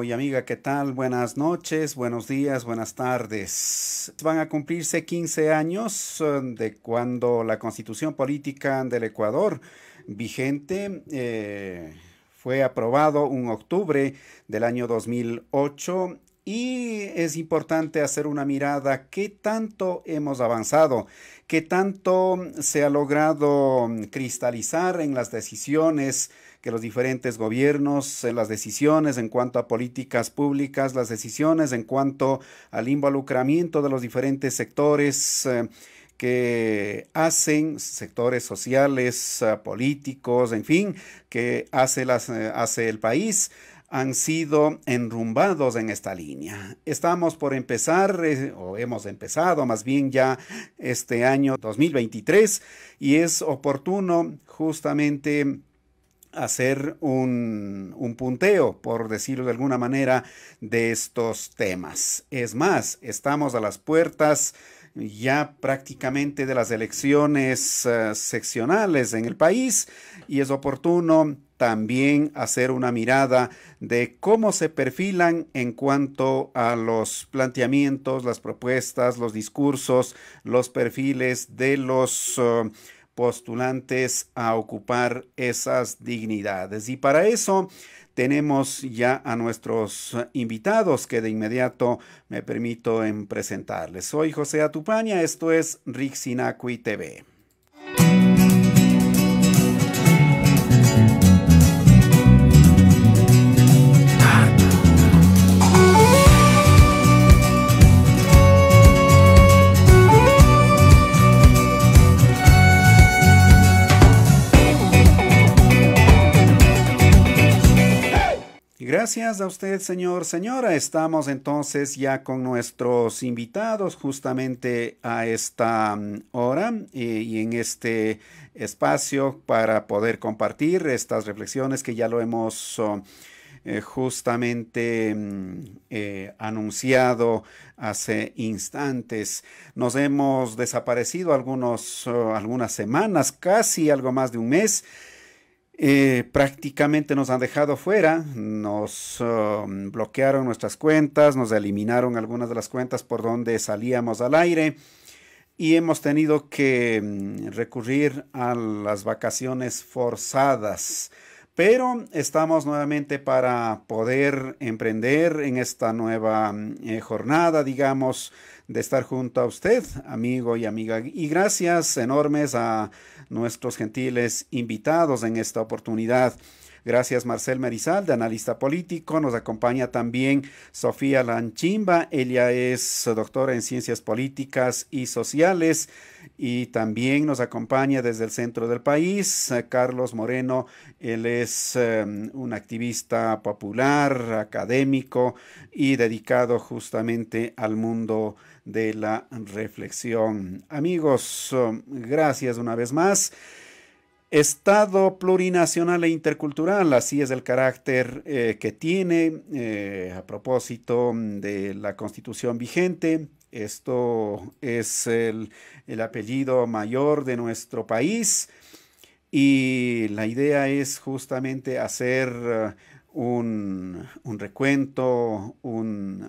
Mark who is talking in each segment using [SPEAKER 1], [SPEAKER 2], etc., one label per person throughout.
[SPEAKER 1] amigo y amiga, ¿qué tal? Buenas noches, buenos días, buenas tardes. Van a cumplirse 15 años de cuando la Constitución Política del Ecuador vigente fue aprobado en octubre del año 2008 y es importante hacer una mirada qué tanto hemos avanzado, qué tanto se ha logrado cristalizar en las decisiones que los diferentes gobiernos, las decisiones en cuanto a políticas públicas, las decisiones en cuanto al involucramiento de los diferentes sectores que hacen, sectores sociales, políticos, en fin, que hace el país, han sido enrumbados en esta línea. Estamos por empezar, o hemos empezado más bien ya este año 2023, y es oportuno justamente hacer un punteo, por decirlo de alguna manera, de estos temas. Es más, estamos a las puertas ya prácticamente de las elecciones seccionales en el país y es oportuno también hacer una mirada de cómo se perfilan en cuanto a los planteamientos, las propuestas, los discursos, los perfiles de los postulantes a ocupar esas dignidades. Y para eso tenemos ya a nuestros invitados que de inmediato me permito en presentarles. Soy José Atupaña, esto es Rixinacui TV. Gracias a usted, señor, señora. Estamos entonces ya con nuestros invitados justamente a esta hora y en este espacio para poder compartir estas reflexiones que ya lo hemos justamente anunciado hace instantes. Nos hemos desaparecido algunas semanas, casi algo más de un mes. Prácticamente nos han dejado fuera, nos bloquearon nuestras cuentas, nos eliminaron algunas de las cuentas por donde salíamos al aire y hemos tenido que recurrir a las vacaciones forzadas. Pero estamos nuevamente para poder emprender en esta nueva jornada, digamos, de estar junto a usted, amigo y amiga. Y gracias enormes a nuestros gentiles invitados en esta oportunidad. Gracias Marcel Merizalde, analista político. Nos acompaña también Sofía Lanchimba. Ella es doctora en Ciencias Políticas y Sociales. Y también nos acompaña desde el centro del país Carlos Moreno. Él es un activista popular, académico y dedicado justamente al mundo de la reflexión. Amigos, gracias una vez más. Estado plurinacional e intercultural, así es el carácter que tiene a propósito de la Constitución vigente. Esto es el apellido mayor de nuestro país y la idea es justamente hacer un recuento,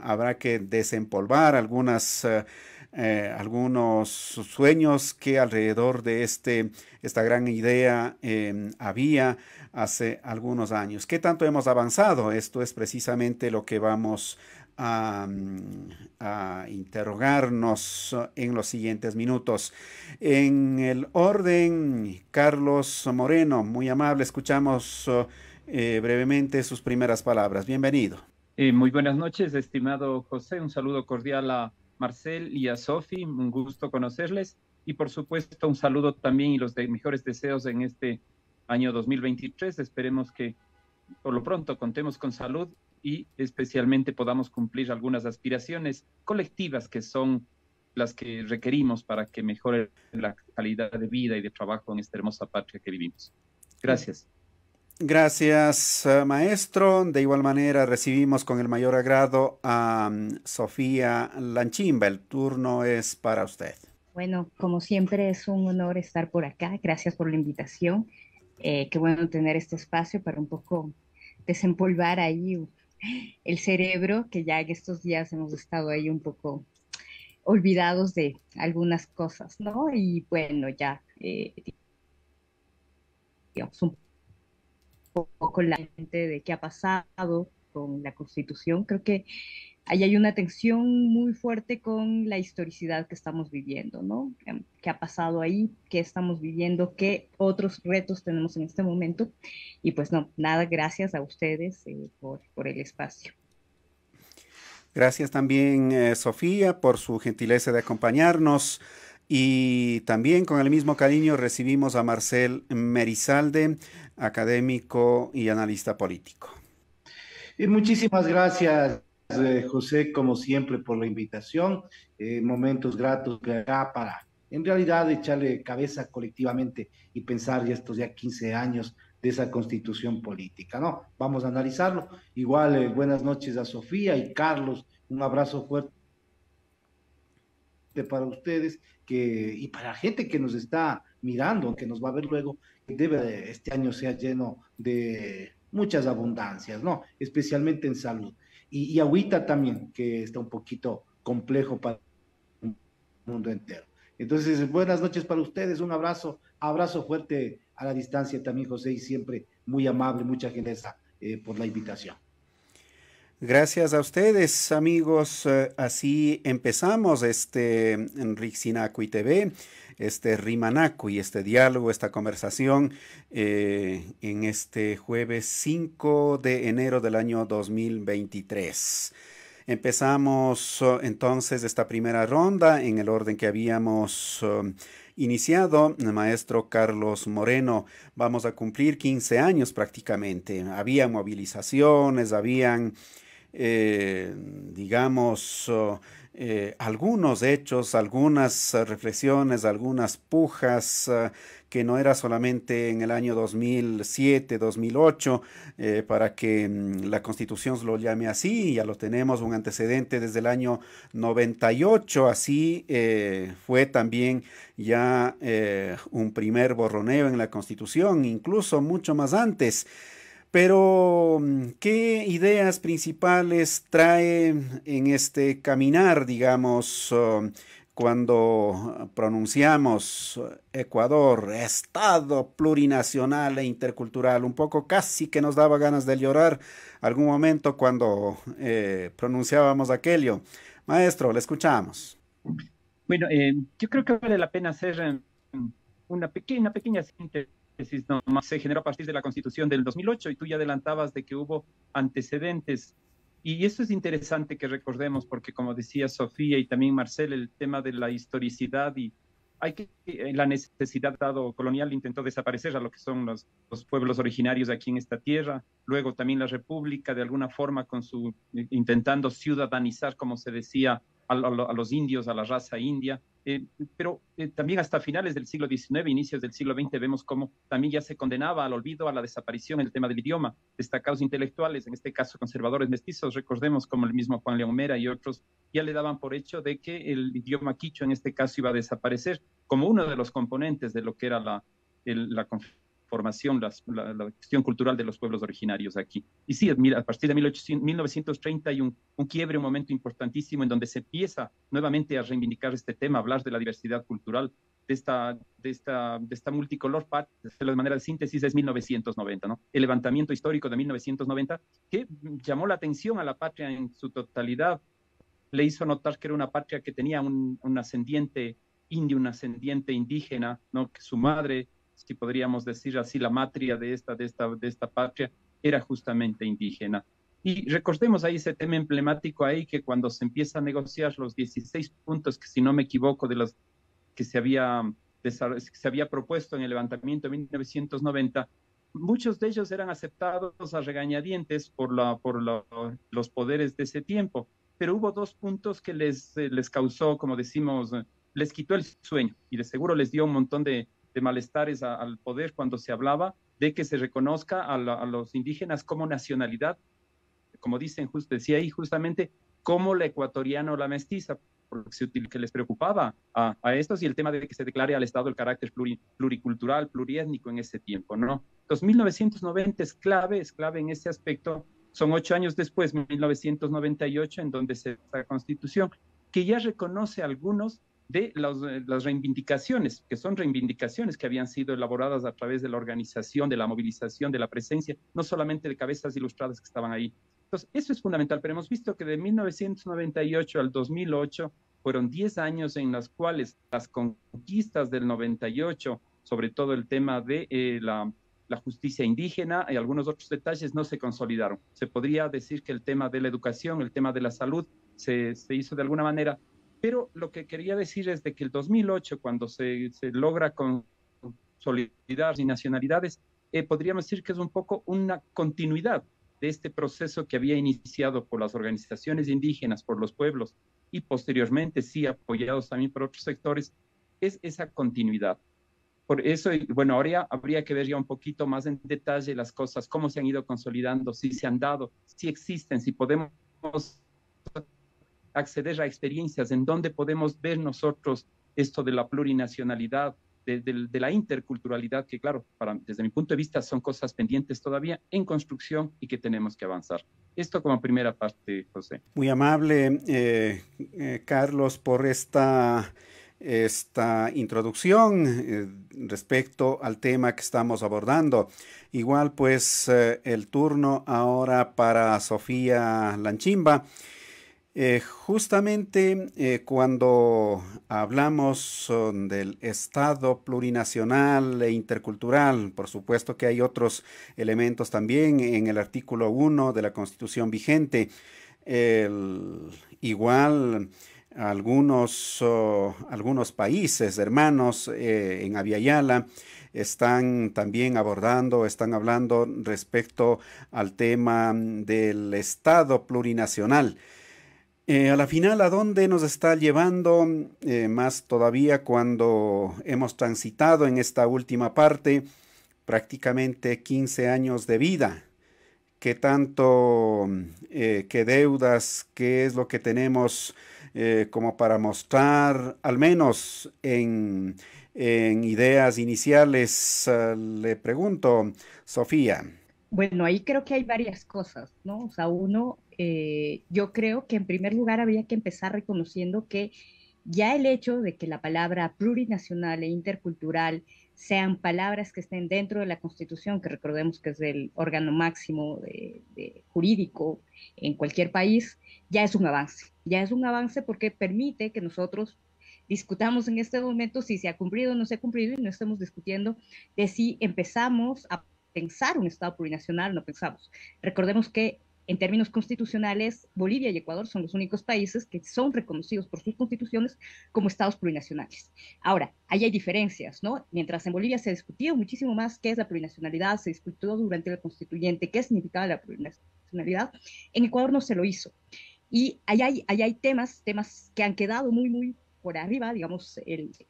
[SPEAKER 1] habrá que desempolvar algunos sueños que alrededor de esta gran idea había hace algunos años. ¿Qué tanto hemos avanzado? Esto es precisamente lo que vamos a interrogarnos en los siguientes minutos. En el orden, Carlos Moreno, muy amable, escuchamos brevemente sus primeras palabras. Bienvenido.
[SPEAKER 2] Muy buenas noches, estimado José. Un saludo cordial a Marcel y a Sofi. Un gusto conocerles. Y por supuesto, un saludo también y los mejores deseos en este año 2023. Esperemos que por lo pronto contemos con salud y especialmente podamos cumplir algunas aspiraciones colectivas que son las que requerimos para que mejore la calidad de vida y de trabajo en esta hermosa patria que vivimos. Gracias.
[SPEAKER 1] Gracias, maestro. De igual manera, recibimos con el mayor agrado a Sofía Lanchimba. El turno es para usted.
[SPEAKER 3] Bueno, como siempre es un honor estar por acá. Gracias por la invitación. Qué bueno tener este espacio para un poco desempolvar ahí el cerebro, que ya en estos días hemos estado ahí un poco olvidados de algunas cosas, ¿no? Y bueno, ya, digamos, un poco la gente de qué ha pasado con la Constitución. Creo que ahí hay una tensión muy fuerte con la historicidad que estamos viviendo, ¿no? ¿Qué ha pasado ahí? ¿Qué estamos viviendo? ¿Qué otros retos tenemos en este momento? Y pues no, nada, gracias a ustedes por el espacio.
[SPEAKER 1] Gracias también, Sofía, por su gentileza de acompañarnos. Y también con el mismo cariño recibimos a Marcel Merizalde, académico y analista político.
[SPEAKER 4] Muchísimas gracias, José, como siempre, por la invitación. Momentos gratos acá para, en realidad, echarle cabeza colectivamente y pensar ya estos ya 15 años de esa constitución política, ¿no? Vamos a analizarlo. Igual, buenas noches a Sofía y Carlos. Un abrazo fuerte para ustedes y para la gente que nos está mirando, que nos va a ver luego, que este año sea lleno de muchas abundancias, ¿no? Especialmente en salud. Y agüita también, que está un poquito complejo para el mundo entero. Entonces, buenas noches para ustedes, un abrazo fuerte a la distancia también, José, y siempre muy amable, mucha gentileza por la invitación.
[SPEAKER 1] Gracias a ustedes, amigos. Así empezamos este Rixinacui TV, este Rimanacui, este diálogo, esta conversación en este jueves 5 de enero del año 2023. Empezamos entonces esta primera ronda en el orden que habíamos iniciado. Maestro Carlos Moreno, vamos a cumplir 15 años prácticamente. Había movilizaciones, habían digamos, algunos hechos, algunas reflexiones, algunas pujas que no era solamente en el año 2007, 2008, para que la Constitución lo llame así, ya lo tenemos un antecedente desde el año 98, así fue también ya un primer borroneo en la Constitución, incluso mucho más antes. Pero, ¿qué ideas principales trae en este caminar, digamos, cuando pronunciamos Ecuador, Estado plurinacional e intercultural? Un poco casi que nos daba ganas de llorar algún momento cuando pronunciábamos aquello. Maestro, le escuchamos.
[SPEAKER 2] Bueno, yo creo que vale la pena hacer una pequeña síntesis. Nomás se generó a partir de la Constitución del 2008 y tú ya adelantabas de que hubo antecedentes. Y eso es interesante que recordemos porque, como decía Sofía y también Marcel, el tema de la historicidad y la necesidad dado colonial intentó desaparecer a lo que son los pueblos originarios aquí en esta tierra. Luego también la República, de alguna forma, intentando ciudadanizar, como se decía, a los indios, a la raza india. Pero también hasta finales del siglo XIX, inicios del siglo XX, vemos cómo también ya se condenaba al olvido, a la desaparición el tema del idioma. Destacados intelectuales, en este caso conservadores mestizos, recordemos como el mismo Juan León Mera y otros, ya le daban por hecho de que el idioma quichua en este caso iba a desaparecer como uno de los componentes de lo que era la conformación, la cuestión cultural de los pueblos originarios aquí. Y sí, mira, a partir de 1930 hay un quiebre, un momento importantísimo en donde se empieza nuevamente a reivindicar este tema, hablar de la diversidad cultural, de esta multicolor parte, de manera de síntesis, es 1990, ¿no? El levantamiento histórico de 1990 que llamó la atención a la patria en su totalidad, le hizo notar que era una patria que tenía un ascendiente indio, un ascendiente indígena, ¿no? Que su madre, si podríamos decir así, la matria de esta patria, era justamente indígena. Y recordemos ahí ese tema emblemático ahí, que cuando se empieza a negociar los 16 puntos, que si no me equivoco, de los que se había propuesto en el levantamiento de 1990, muchos de ellos eran aceptados a regañadientes por los poderes de ese tiempo, pero hubo dos puntos que les causó, como decimos, les quitó el sueño y de seguro les dio un montón de malestares al poder cuando se hablaba de que se reconozca a los indígenas como nacionalidad, como dicen, decía ahí justamente, como la ecuatoriana o la mestiza, porque que les preocupaba a estos, y el tema de que se declare al Estado el carácter pluricultural, pluriétnico en ese tiempo, ¿no? Entonces, 1990 es clave en ese aspecto, Son 8 años después, 1998, en donde se da la Constitución, que ya reconoce algunos de las reivindicaciones, que son reivindicaciones que habían sido elaboradas a través de la organización, de la movilización, de la presencia, no solamente de cabezas ilustradas que estaban ahí. Entonces, eso es fundamental, pero hemos visto que de 1998 al 2008 fueron 10 años en los cuales las conquistas del 98, sobre todo el tema de la justicia indígena y algunos otros detalles, no se consolidaron. Se podría decir que el tema de la educación, el tema de la salud, se hizo de alguna manera, pero lo que quería decir es de que el 2008, cuando se logra consolidar y nacionalidades, podríamos decir que es un poco una continuidad de este proceso que había iniciado por las organizaciones indígenas, por los pueblos, y posteriormente, sí, apoyados también por otros sectores, es esa continuidad. Por eso, bueno, ahora habría que ver ya un poquito más en detalle las cosas, cómo se han ido consolidando, si se han dado, si existen, si podemos acceder a experiencias, en dónde podemos ver nosotros esto de la plurinacionalidad, de la interculturalidad, que claro, desde mi punto de vista son cosas pendientes todavía en construcción y que tenemos que avanzar. Esto como primera parte, José.
[SPEAKER 1] Muy amable, Carlos, por esta introducción respecto al tema que estamos abordando. Igual pues el turno ahora para Sofía Lanchimba. Justamente cuando hablamos del Estado plurinacional e intercultural, por supuesto que hay otros elementos también en el artículo 1 de la Constitución vigente. Igual algunos países hermanos en Abya Yala están también están hablando respecto al tema del Estado plurinacional. A la final, ¿a dónde nos está llevando? Más todavía cuando hemos transitado en esta última parte prácticamente 15 años de vida. ¿Qué tanto, qué deudas, qué es lo que tenemos como para mostrar, al menos en ideas iniciales? Le pregunto, Sofía.
[SPEAKER 3] Bueno, ahí creo que hay varias cosas, ¿no? O sea, uno, yo creo que en primer lugar habría que empezar reconociendo que ya el hecho de que la palabra plurinacional e intercultural sean palabras que estén dentro de la Constitución, que recordemos que es el órgano máximo jurídico en cualquier país, ya es un avance. Ya es un avance porque permite que nosotros discutamos en este momento si se ha cumplido o no se ha cumplido y no estemos discutiendo de si empezamos a pensar un Estado plurinacional, no pensamos. Recordemos que en términos constitucionales, Bolivia y Ecuador son los únicos países que son reconocidos por sus constituciones como estados plurinacionales. Ahora, ahí hay diferencias, ¿no? Mientras en Bolivia se discutió muchísimo más qué es la plurinacionalidad, se discutió durante el constituyente qué significaba la plurinacionalidad, en Ecuador no se lo hizo. Y ahí hay temas que han quedado muy por arriba, digamos,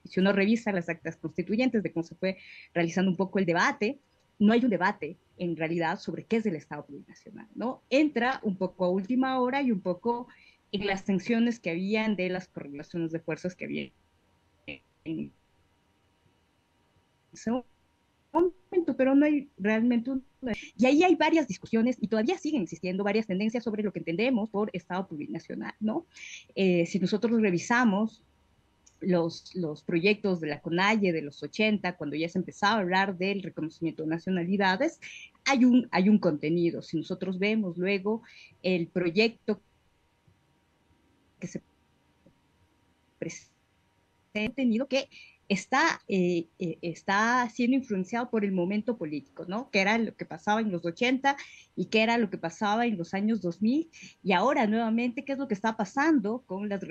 [SPEAKER 3] si uno revisa las actas constituyentes de cómo se fue realizando un poco el debate, no hay un debate en realidad sobre qué es el Estado plurinacional, ¿no? Entra un poco a última hora y un poco en las tensiones que habían de las correlaciones de fuerzas que había en ese momento, pero no hay realmente y ahí hay varias discusiones y todavía siguen existiendo varias tendencias sobre lo que entendemos por Estado plurinacional, ¿no? Si nosotros revisamos los proyectos de la CONAIE de los 80, cuando ya se empezaba a hablar del reconocimiento de nacionalidades, hay un contenido. Si nosotros vemos luego el proyecto que se presenta, contenido que está siendo influenciado por el momento político, ¿no? Que era lo que pasaba en los 80 y que era lo que pasaba en los años 2000, y ahora nuevamente, ¿qué es lo que está pasando con las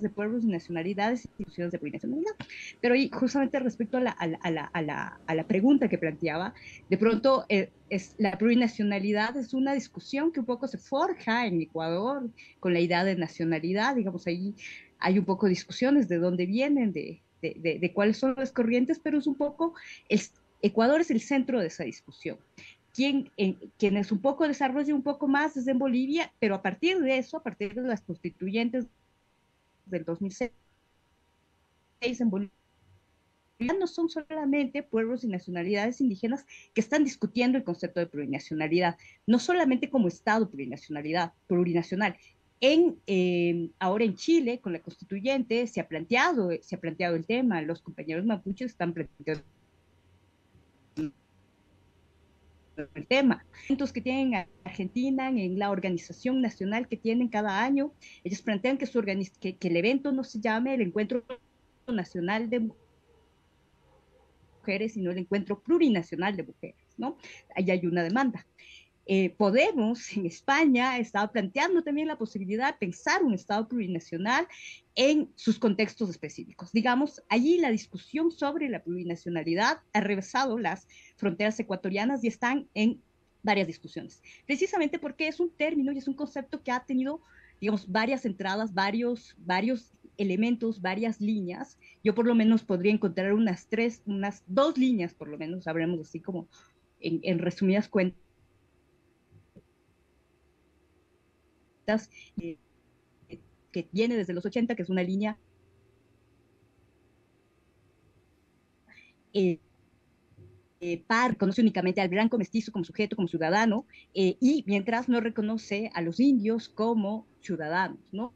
[SPEAKER 3] de pueblos y nacionalidades y instituciones de plurinacionalidad? Pero y justamente respecto a la pregunta que planteaba, de pronto la plurinacionalidad es una discusión que un poco se forja en Ecuador con la idea de nacionalidad, digamos, ahí hay un poco discusiones de dónde vienen, de cuáles son las corrientes, pero es un poco, Ecuador es el centro de esa discusión. Quienes un poco desarrolla un poco más es en Bolivia, pero a partir de eso, a partir de las constituyentes del 2006 en Bolivia, no son solamente pueblos y nacionalidades indígenas que están discutiendo el concepto de plurinacionalidad, no solamente como Estado plurinacional. Ahora en Chile, con la constituyente, se ha planteado el tema, los compañeros mapuches están planteando el tema. Eventos que tienen en Argentina, en la organización nacional que tienen cada año, ellos plantean que el evento no se llame el Encuentro Nacional de Mujeres, sino el Encuentro Plurinacional de Mujeres, ¿no? Ahí hay una demanda. Podemos, en España, estaba planteando también la posibilidad de pensar un Estado plurinacional en sus contextos específicos. Digamos, allí la discusión sobre la plurinacionalidad ha rebasado las fronteras ecuatorianas y están en varias discusiones, precisamente porque es un término y es un concepto que ha tenido, digamos, varias entradas, varios elementos, varias líneas. Yo por lo menos podría encontrar unas dos líneas, por lo menos, habremos así como en resumidas cuentas, eh, que viene desde los 80, que es una línea reconoce únicamente al blanco mestizo como sujeto, como ciudadano, y mientras no reconoce a los indios como ciudadanos, ¿no?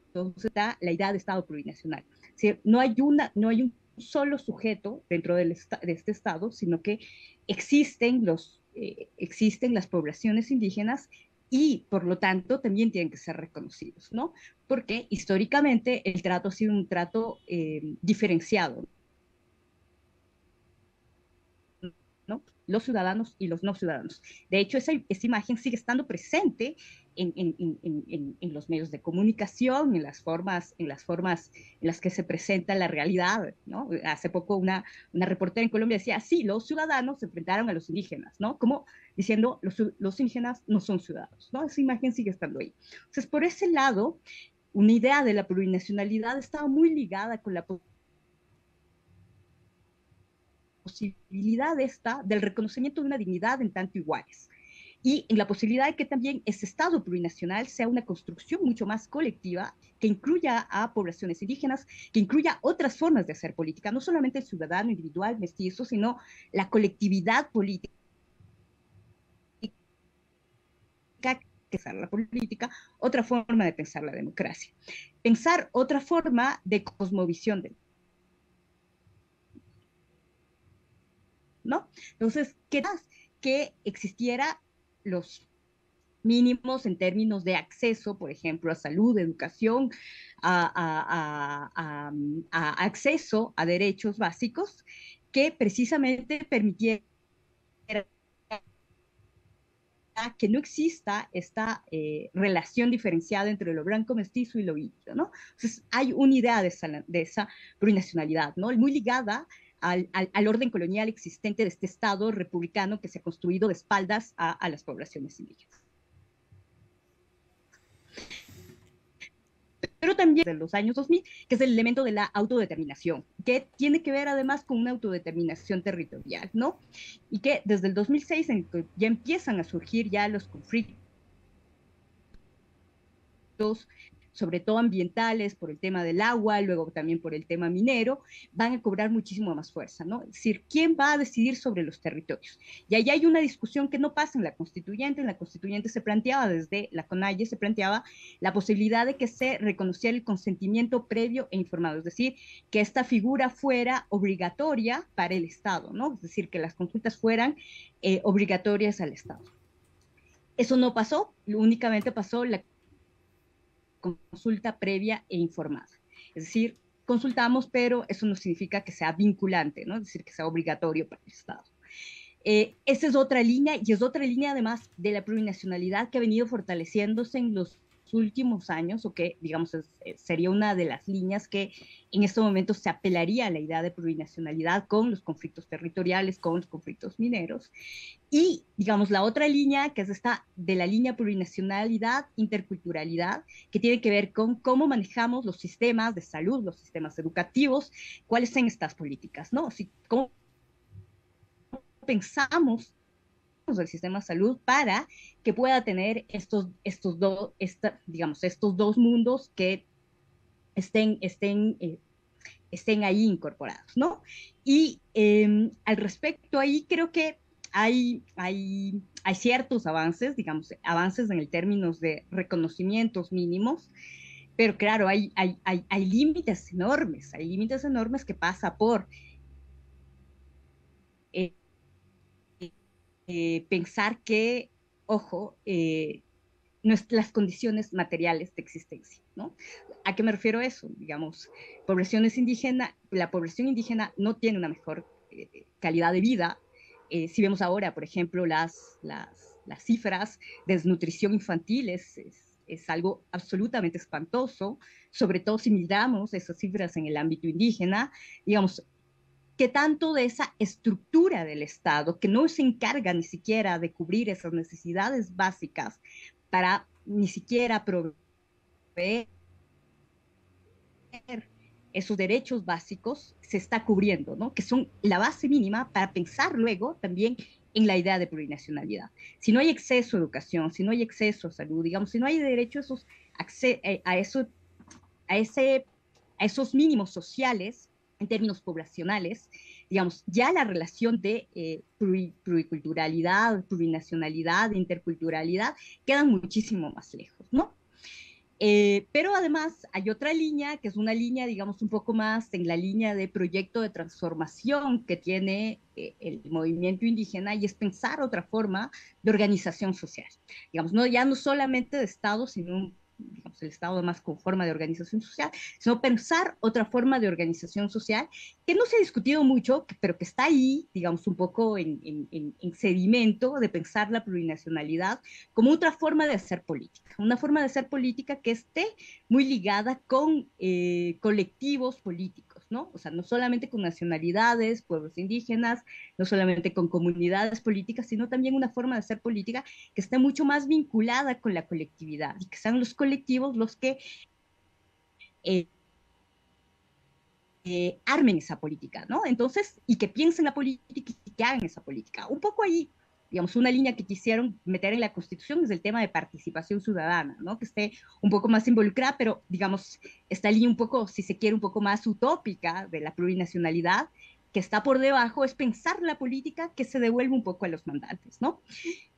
[SPEAKER 3] Entonces está la idea de Estado plurinacional. ¿Sí? No hay un solo sujeto dentro de este Estado, sino que existen las poblaciones indígenas y por lo tanto también tienen que ser reconocidos, ¿no? Porque históricamente el trato ha sido un trato diferenciado, ¿no? Los ciudadanos y los no ciudadanos. De hecho, esa imagen sigue estando presente en los medios de comunicación, en las formas en las que se presenta la realidad, ¿no? Hace poco una reportera en Colombia decía, sí, los ciudadanos se enfrentaron a los indígenas, ¿no? Como diciendo, los indígenas no son ciudadanos, ¿no? Esa imagen sigue estando ahí. Entonces, por ese lado, una idea de la plurinacionalidad estaba muy ligada con la posibilidad del reconocimiento de una dignidad en tanto iguales y en la posibilidad de que también ese Estado plurinacional sea una construcción mucho más colectiva que incluya a poblaciones indígenas, que incluya otras formas de hacer política, no solamente el ciudadano individual, mestizo, sino la colectividad política, que es la política, otra forma de pensar la democracia. Pensar otra forma de cosmovisión ¿no? Entonces, ¿qué más? Que existiera los mínimos en términos de acceso, por ejemplo, a salud, educación, a acceso a derechos básicos que precisamente permitiera que no exista esta relación diferenciada entre lo blanco mestizo y lo indio, ¿no? Entonces hay una idea de esa plurinacionalidad, ¿no? Muy ligada al orden colonial existente de este Estado republicano que se ha construido de espaldas a las poblaciones indígenas. Pero también de los años 2000, que es el elemento de la autodeterminación, que tiene que ver además con una autodeterminación territorial, ¿no? Y que desde el 2006 en que ya empiezan a surgir ya los conflictos, sobre todo ambientales, por el tema del agua, luego también por el tema minero, van a cobrar muchísimo más fuerza, ¿no? Es decir, ¿quién va a decidir sobre los territorios? Y ahí hay una discusión que no pasa en la constituyente se planteaba desde la CONAIE, se planteaba la posibilidad de que se reconociera el consentimiento previo e informado, es decir, que esta figura fuera obligatoria para el Estado, ¿no? Es decir, que las consultas fueran obligatorias al Estado. Eso no pasó, únicamente pasó la consulta previa e informada. Es decir, consultamos, pero eso no significa que sea vinculante, ¿no? Es decir, que sea obligatorio para el Estado. Esa es otra línea, y es otra línea además de la plurinacionalidad que ha venido fortaleciéndose en los últimos años, o que, digamos, sería una de las líneas que en estos momentos se apelaría a la idea de plurinacionalidad con los conflictos territoriales, con los conflictos mineros. Y, digamos, la otra línea, que es esta de la línea plurinacionalidad, interculturalidad, que tiene que ver con cómo manejamos los sistemas de salud, los sistemas educativos, cuáles son estas políticas, ¿no? Si, cómo pensamos el sistema de salud para que pueda tener estos dos mundos que estén ahí incorporados, ¿no? Y al respecto ahí creo que hay ciertos avances, digamos, avances en el términos de reconocimientos mínimos, pero claro, hay límites enormes que pasa por eh, pensar que, ojo, las condiciones materiales de existencia, ¿no? ¿A qué me refiero a eso? Digamos, la población indígena no tiene una mejor calidad de vida. Si vemos ahora, por ejemplo, las cifras de desnutrición infantil es algo absolutamente espantoso, sobre todo si miramos esas cifras en el ámbito indígena, digamos, que tanto de esa estructura del Estado, que no se encarga ni siquiera de cubrir esas necesidades básicas para ni siquiera proveer esos derechos básicos, se está cubriendo, ¿no? Que son la base mínima para pensar luego también en la idea de plurinacionalidad. Si no hay acceso a educación, si no hay acceso a salud, digamos, si no hay derecho a esos mínimos sociales en términos poblacionales, digamos, ya la relación de pluriculturalidad, plurinacionalidad, interculturalidad, quedan muchísimo más lejos, ¿no? Pero además hay otra línea, que es una línea, digamos, un poco más en la línea de proyecto de transformación que tiene el movimiento indígena, y es pensar otra forma de organización social. Digamos, ya no solamente de Estado, sino digamos, el Estado más con forma de organización social, sino pensar otra forma de organización social que no se ha discutido mucho, pero que está ahí, digamos, un poco en sedimento de pensar la plurinacionalidad como otra forma de hacer política, una forma de hacer política que esté muy ligada con colectivos políticos, ¿no? O sea, no solamente con nacionalidades, pueblos indígenas, no solamente con comunidades políticas, sino también una forma de hacer política que esté mucho más vinculada con la colectividad y que sean los colectivos los que eh, armen esa política, ¿no? Entonces, y que piensen la política y que hagan esa política. Un poco ahí, digamos, una línea que quisieron meter en la Constitución es el tema de participación ciudadana, ¿no? Que esté un poco más involucrada, pero, digamos, esta línea un poco, si se quiere, un poco más utópica de la plurinacionalidad, que está por debajo, es pensar la política que se devuelve un poco a los mandantes, ¿no?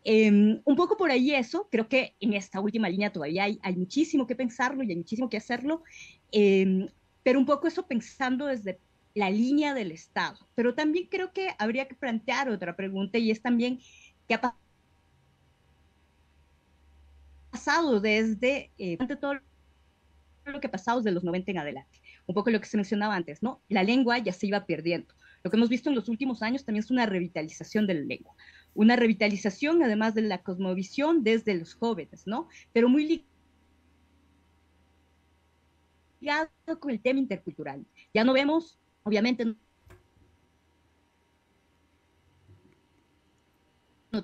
[SPEAKER 3] Un poco por ahí eso, creo que en esta última línea todavía hay muchísimo que pensarlo y hay muchísimo que hacerlo, pero un poco eso pensando desde la línea del Estado. Pero también creo que habría que plantear otra pregunta, y es también qué ha pasado desde todo lo que ha pasado desde los 90 en adelante. Un poco lo que se mencionaba antes, ¿no? La lengua ya se iba perdiendo. Lo que hemos visto en los últimos años también es una revitalización de la lengua. Una revitalización, además de la cosmovisión, desde los jóvenes, ¿no? Pero muy ligado con el tema intercultural. Ya no vemos, obviamente,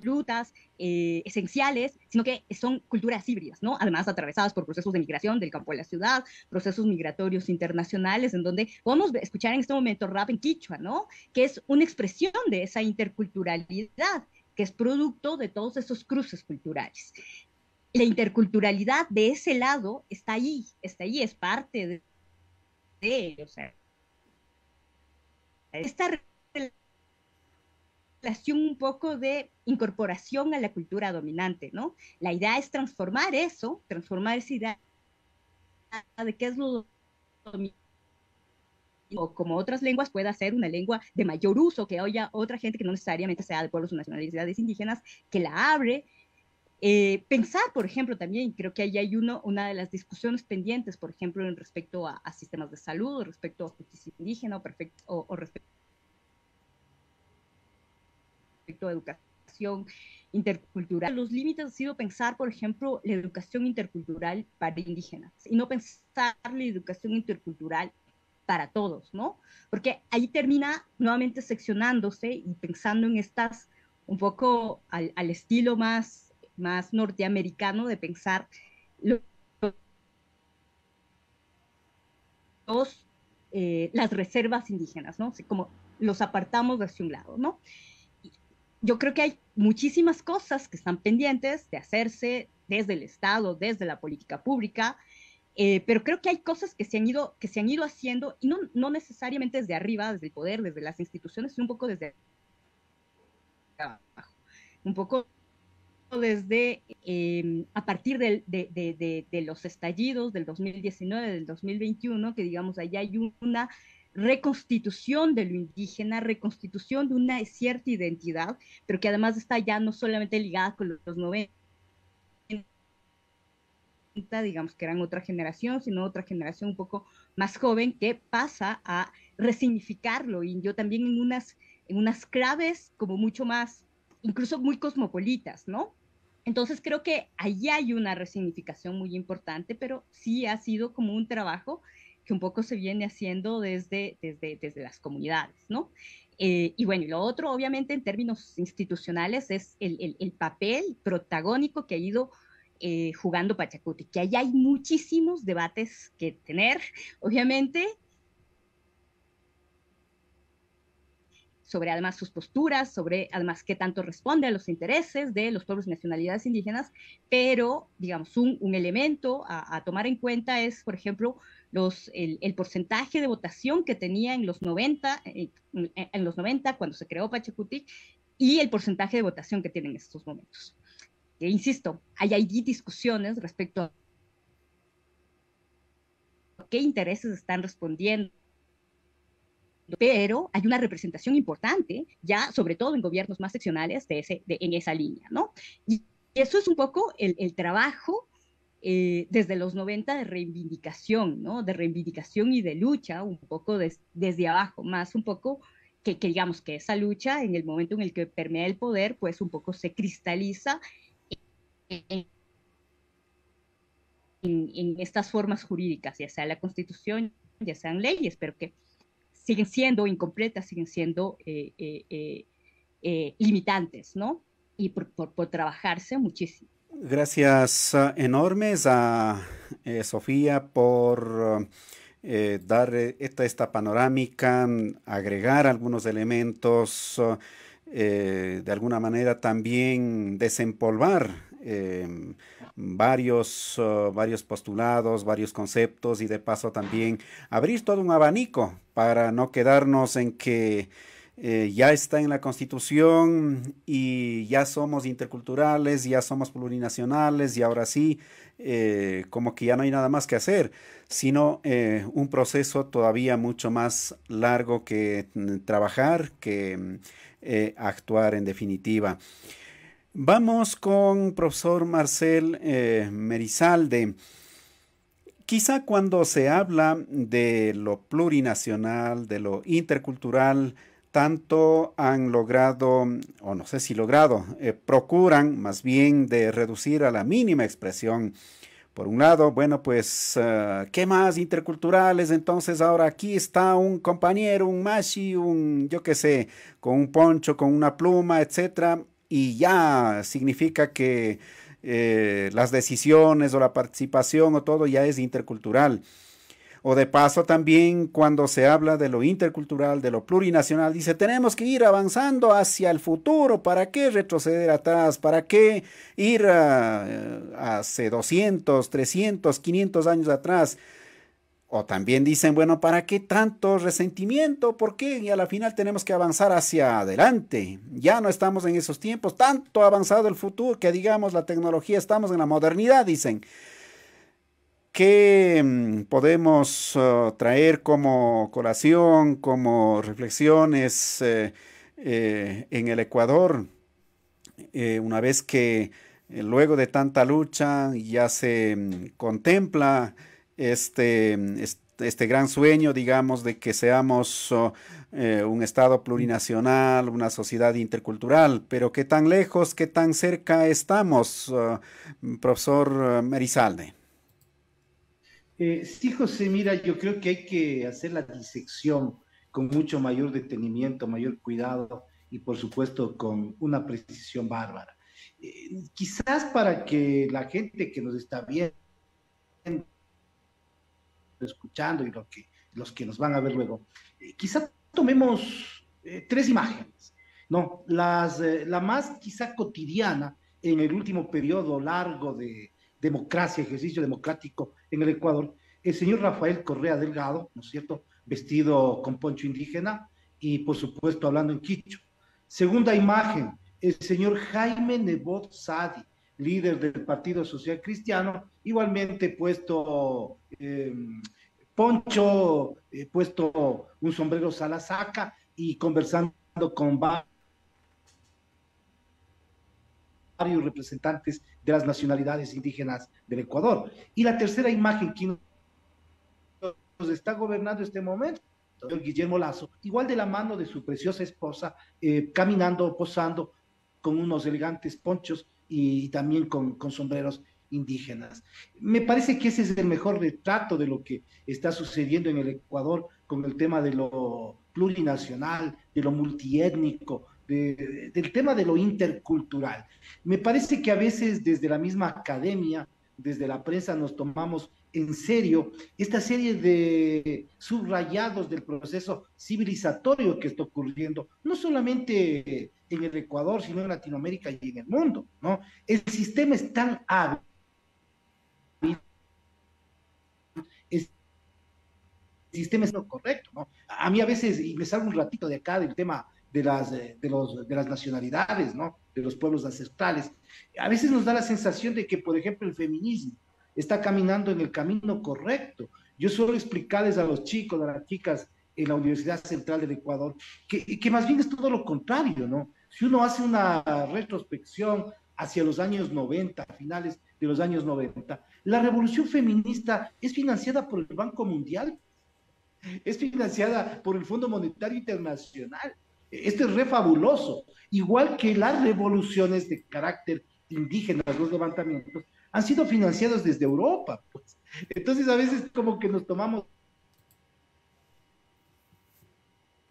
[SPEAKER 3] rutas esenciales, sino que son culturas híbridas, ¿no? Además atravesadas por procesos de migración del campo a la ciudad, procesos migratorios internacionales, en donde podemos escuchar en este momento rap en quichua, ¿no? Que es una expresión de esa interculturalidad, que es producto de todos esos cruces culturales. La interculturalidad de ese lado está ahí, es parte o sea, esta relación un poco de incorporación a la cultura dominante, ¿no? La idea es transformar esa idea de qué es lo dominante, o como otras lenguas pueda ser una lengua de mayor uso, que haya otra gente que no necesariamente sea de pueblos o nacionalidades indígenas, que la abre. Pensar, por ejemplo, también creo que ahí hay una de las discusiones pendientes, por ejemplo, en respecto a sistemas de salud, respecto a justicia indígena o respecto a educación intercultural. Los límites han sido pensar, por ejemplo, la educación intercultural para indígenas y no pensar la educación intercultural para todos, ¿no? Porque ahí termina nuevamente seccionándose y pensando en estas, un poco al estilo más norteamericano de pensar las reservas indígenas, ¿no? Como los apartamos hacia un lado, ¿no? Yo creo que hay muchísimas cosas que están pendientes de hacerse desde el Estado, desde la política pública, pero creo que hay cosas que se han ido haciendo, y no necesariamente desde arriba, desde el poder, desde las instituciones, sino un poco desde abajo, un poco desde a partir de los estallidos del 2019, del 2021, que digamos, ahí hay una reconstitución de lo indígena, reconstitución de una cierta identidad, pero que además está ya no solamente ligada con los 90, digamos que eran otra generación, sino otra generación un poco más joven que pasa a resignificarlo, y yo también en unas claves como mucho más, incluso muy cosmopolitas, ¿no? Entonces creo que ahí hay una resignificación muy importante, pero sí ha sido como un trabajo que un poco se viene haciendo desde las comunidades, ¿no? Y bueno, y lo otro, obviamente, en términos institucionales, es el papel protagónico que ha ido jugando Pachacuti, que ahí hay muchísimos debates que tener, obviamente, sobre además sus posturas, sobre además qué tanto responde a los intereses de los pueblos y nacionalidades indígenas, pero digamos un elemento a tomar en cuenta es, por ejemplo, el porcentaje de votación que tenía en los 90, cuando se creó Pachacuti, y el porcentaje de votación que tiene en estos momentos. Insisto, hay discusiones respecto a qué intereses están respondiendo, pero hay una representación importante, ya sobre todo en gobiernos más seccionales en esa línea, ¿no? Y eso es un poco el trabajo desde los 90 de reivindicación, ¿no? De reivindicación y de lucha, un poco desde abajo, más un poco que digamos que esa lucha, en el momento en el que permea el poder, pues un poco se cristaliza en estas formas jurídicas, ya sea la Constitución, ya sean leyes, pero que siguen siendo incompletas, siguen siendo limitantes, ¿no? Y por trabajarse muchísimo.
[SPEAKER 1] Gracias enormes a Sofía por dar esta panorámica, agregar algunos elementos, de alguna manera también desempolvar varios postulados, varios conceptos, y de paso también abrir todo un abanico para no quedarnos en que ya está en la Constitución y ya somos interculturales, ya somos plurinacionales y ahora sí, como que ya no hay nada más que hacer, sino un proceso todavía mucho más largo que trabajar, que actuar en definitiva. Vamos con profesor Marcel Merizalde. Quizá cuando se habla de lo plurinacional, de lo intercultural, tanto han logrado, o no sé si logrado, procuran más bien de reducir a la mínima expresión. Por un lado, bueno, pues, ¿qué más interculturales? Entonces ahora aquí está un compañero, un machi, yo qué sé, con un poncho, con una pluma, etcétera, y ya significa que las decisiones o la participación o todo ya es intercultural. O de paso también cuando se habla de lo intercultural, de lo plurinacional, dice, tenemos que ir avanzando hacia el futuro, ¿para qué retroceder atrás? ¿Para qué ir hace 200, 300, 500 años atrás? O también dicen, bueno, ¿para qué tanto resentimiento? ¿Por qué? Y a la final tenemos que avanzar hacia adelante. Ya no estamos en esos tiempos, tanto ha avanzado el futuro que digamos la tecnología, estamos en la modernidad, dicen. ¿Qué podemos traer como colación, como reflexiones en el Ecuador? Una vez que luego de tanta lucha ya se contempla este gran sueño, digamos, de que seamos un Estado plurinacional, una sociedad intercultural, pero ¿qué tan lejos, qué tan cerca estamos, profesor Merizalde?
[SPEAKER 4] Sí, José, mira, yo creo que hay que hacer la disección con mucho mayor detenimiento, mayor cuidado y por supuesto con una precisión bárbara. Quizás para que la gente que nos está viendo, escuchando y los que nos van a ver luego, quizás tomemos tres imágenes, ¿no? La más quizá cotidiana en el último periodo largo de democracia, ejercicio democrático en el Ecuador, el señor Rafael Correa Delgado, ¿no es cierto?, vestido con poncho indígena y por supuesto hablando en quichua. Segunda imagen, el señor Jaime Nebot Sadi, líder del Partido Social Cristiano, igualmente puesto poncho, puesto un sombrero salasaca y conversando con varios representantes de las nacionalidades indígenas del Ecuador. Y la tercera imagen, quien nos está gobernando este momento, el Guillermo Lazo, igual de la mano de su preciosa esposa, caminando, posando con unos elegantes ponchos y también con sombreros indígenas. Me parece que ese es el mejor retrato de lo que está sucediendo en el Ecuador con el tema de lo plurinacional, de lo multiétnico, del tema de lo intercultural. Me parece que a veces desde la misma academia, desde la prensa nos tomamos en serio esta serie de subrayados del proceso civilizatorio que está ocurriendo, no solamente en el Ecuador, sino en Latinoamérica y en el mundo, ¿no? El sistema es tan hábil, el sistema es lo correcto, ¿no? A mí a veces, y me salgo un ratito de acá del tema de las nacionalidades, ¿no? De los pueblos ancestrales, a veces nos da la sensación de que, por ejemplo, el feminismo está caminando en el camino correcto. Yo suelo explicarles a los chicos, a las chicas en la Universidad Central del Ecuador, que más bien es todo lo contrario, ¿no? Si uno hace una retrospección hacia los años 90, finales de los años 90, la revolución feminista es financiada por el Banco Mundial, es financiada por el Fondo Monetario Internacional. Esto es re fabuloso. Igual que las revoluciones de carácter indígena, los levantamientos, han sido financiados desde Europa. Pues. Entonces, a veces como que nos tomamos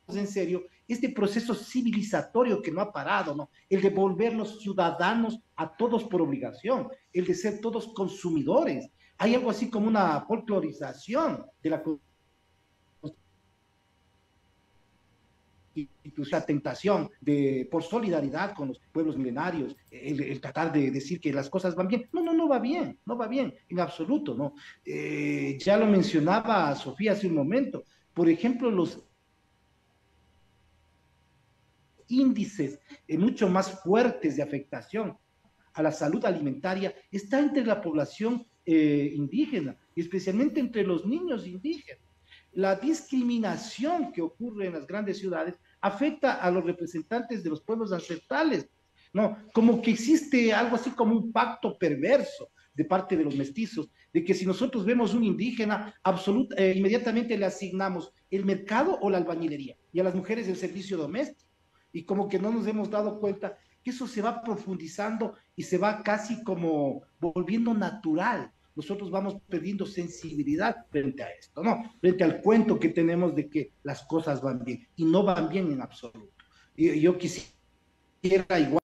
[SPEAKER 4] en serio este proceso civilizatorio que no ha parado, ¿no? El de volver los ciudadanos a todos por obligación, el de ser todos consumidores. Hay algo así como una folclorización de la la tentación de, por solidaridad con los pueblos milenarios, tratar de decir que las cosas van bien. No, no, no va bien, no va bien, en absoluto, ¿no? Ya lo mencionaba Sofía hace un momento. Por ejemplo, los índices mucho más fuertes de afectación a la salud alimentaria está entre la población indígena, y especialmente entre los niños indígenas. La discriminación que ocurre en las grandes ciudades afecta a los representantes de los pueblos ancestrales, ¿no? Como que existe algo así como un pacto perverso de parte de los mestizos, de que si nosotros vemos un indígena, inmediatamente le asignamos el mercado o la albañilería, y a las mujeres el servicio doméstico, y como que no nos hemos dado cuenta que eso se va profundizando y se va casi como volviendo natural. Nosotros vamos perdiendo sensibilidad frente a esto, ¿no? Frente al cuento que tenemos de que las cosas van bien, y no van bien en absoluto. Y yo quisiera igual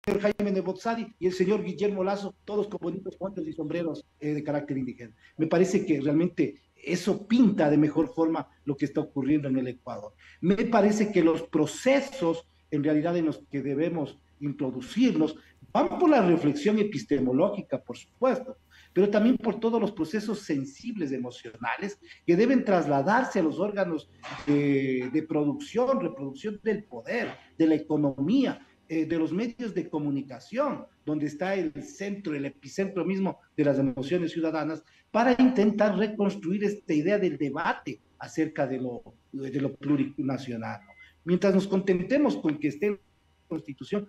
[SPEAKER 4] el señor Jaime Nebot-Sadi y el señor Guillermo Lazo, todos con bonitos ponchos y sombreros de carácter indígena. Me parece que realmente eso pinta de mejor forma lo que está ocurriendo en el Ecuador. Me parece que los procesos, en realidad, en los que debemos introducirnos, van por la reflexión epistemológica, por supuesto, pero también por todos los procesos sensibles emocionales que deben trasladarse a los órganos de producción, reproducción del poder, de la economía, de los medios de comunicación, donde está el centro, el epicentro mismo de las emociones ciudadanas, para intentar reconstruir esta idea del debate acerca de lo plurinacional. Mientras nos contentemos con que esté en la Constitución